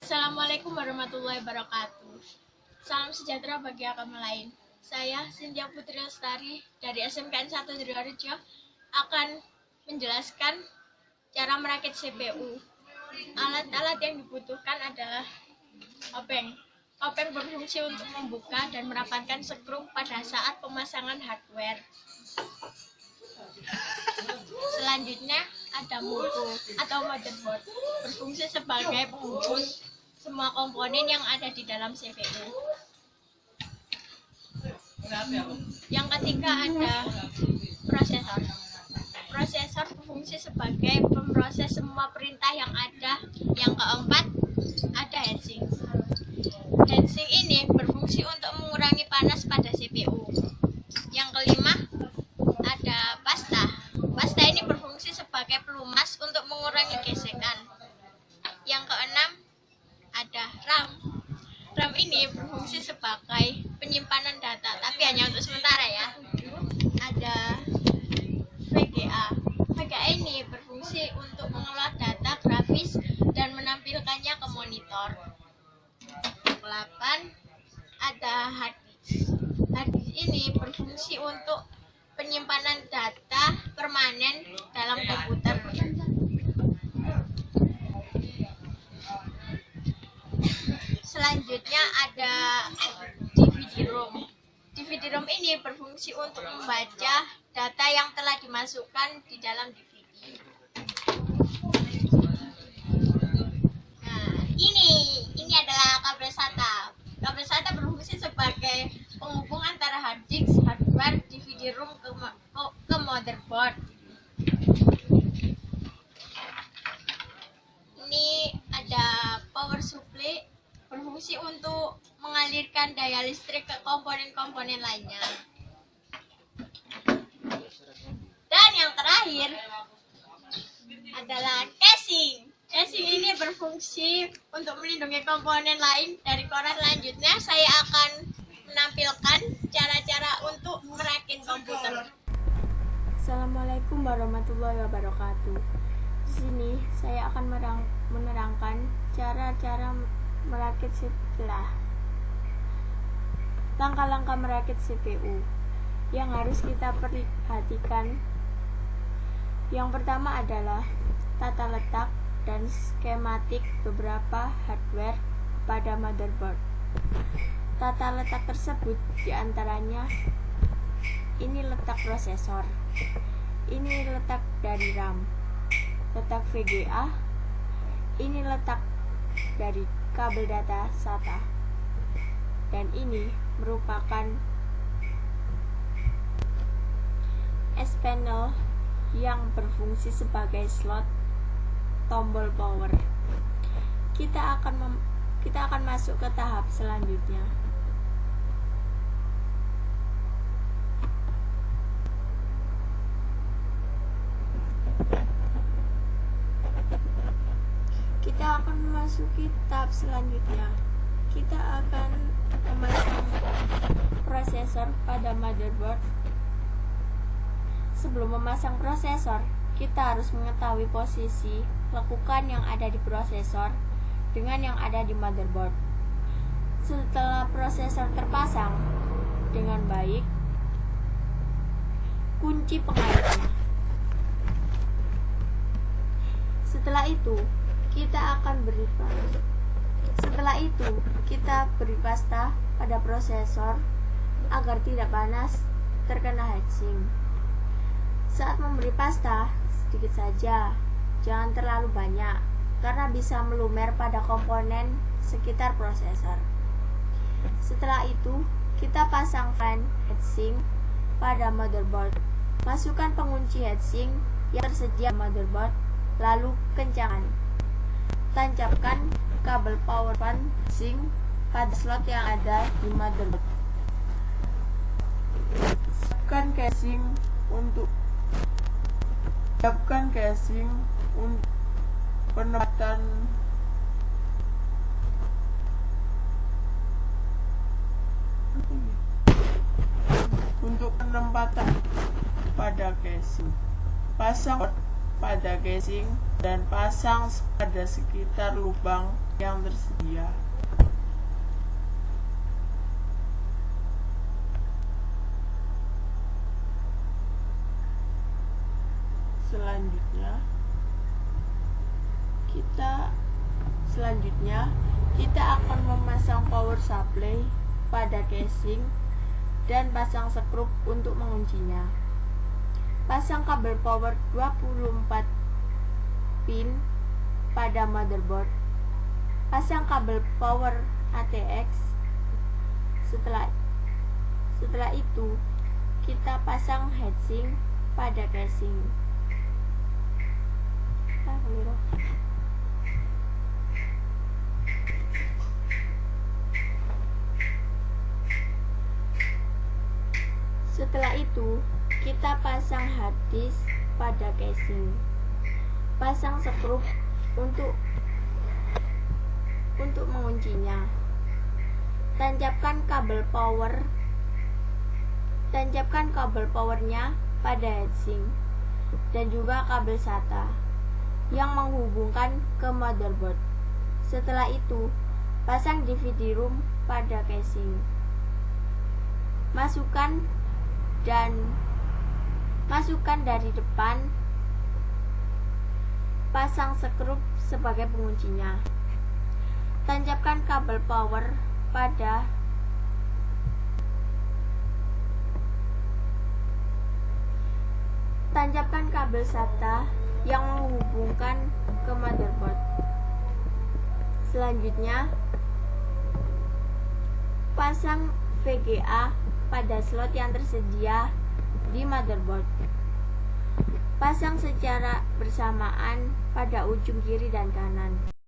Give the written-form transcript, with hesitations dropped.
Assalamualaikum warahmatullahi wabarakatuh. Salam sejahtera bagi agama lain. Saya Cynthia Putri Lestari dari SMKN 1 Triwarejo akan menjelaskan cara merakit CPU. Alat-alat yang dibutuhkan adalah kopeng. Kopeng berfungsi untuk membuka dan merapatkan skru pada saat pemasangan hardware. Selanjutnya ada mutu atau motherboard, berfungsi sebagai penghubung semua komponen yang ada di dalam CPU. Yang ketiga ada prosesor. Prosesor berfungsi sebagai pemroses semua perintah yang ada. Yang keempat ada heatsink. Heatsink ini berfungsi untuk mengurangi panas pada CPU. Yang kelima ada pasta. Pasta ini berfungsi sebagai pelumas untuk mengurangi gesekan. Yang keenam ada RAM. RAM ini berfungsi sebagai penyimpanan data, tapi hanya untuk sementara ya. Ada VGA. VGA ini berfungsi untuk mengolah data grafis dan menampilkannya ke monitor. Yang ke-8 ada hard disk. Hard disk ini berfungsi untuk penyimpanan data permanen dalam komputer. Selanjutnya ada DVD-ROM. DVD-ROM ini berfungsi untuk membaca data yang telah dimasukkan di dalam DVD. Nah, ini adalah kabel SATA. Kabel SATA berfungsi sebagai penghubung antara hard disk, hardware, DVD-ROM ke motherboard. Ini ada power supply, berfungsi untuk mengalirkan daya listrik ke komponen-komponen lainnya. Dan yang terakhir adalah casing. Casing ini berfungsi untuk melindungi komponen lain dari koran. Selanjutnya saya akan menampilkan cara-cara untuk merakit komputer. Assalamualaikum warahmatullahi wabarakatuh. Di sini saya akan menerangkan cara-cara merakit setelah langkah-langkah merakit CPU yang harus kita perhatikan. Yang pertama adalah tata letak dan skematik beberapa hardware pada motherboard. Tata letak tersebut diantaranya ini letak prosesor, ini letak dari RAM, letak VGA, ini letak dari kabel data SATA, dan ini merupakan S-panel yang berfungsi sebagai slot tombol power. Kita akan masuk ke tahap selanjutnya. Kita akan memasuki tahap selanjutnya. Kita akan memasang prosesor pada motherboard. Sebelum memasang prosesor, kita harus mengetahui posisi lekukan yang ada di prosesor dengan yang ada di motherboard. Setelah prosesor terpasang dengan baik, kunci pengaitannya. Setelah itu, kita beri pasta pada prosesor agar tidak panas terkena heatsink. Saat memberi pasta, sedikit saja, jangan terlalu banyak, karena bisa melumer pada komponen sekitar prosesor. Setelah itu, kita pasangkan heatsink pada motherboard. Masukkan pengunci heatsink yang tersedia di motherboard, lalu kencangkan. Tancapkan kabel power heatsink pada slot yang ada di motherboard. Siapkan casing untuk penempatan pada casing. Pasang pada casing dan pasang pada sekitar lubang yang tersedia. Selanjutnya kita akan memasang power supply pada casing dan pasang skrup untuk menguncinya. Pasang kabel power 24 pin pada motherboard. Pasang kabel power ATX. Setelah itu kita pasang heatsink pada casing. Setelah itu kita pasang hard disk pada casing. Pasang skrup untuk menguncinya. Tancapkan kabel powernya pada heatsink dan juga kabel SATA yang menghubungkan ke motherboard. Setelah itu pasang DVD room pada casing. Masukkan dari depan. Pasang skrup sebagai penguncinya. Tancapkan kabel power pada tancapkan kabel SATA yang menghubungkan ke motherboard. Selanjutnya pasang VGA pada slot yang tersedia di motherboard. Pasang secara bersamaan pada ujung kiri dan kanan.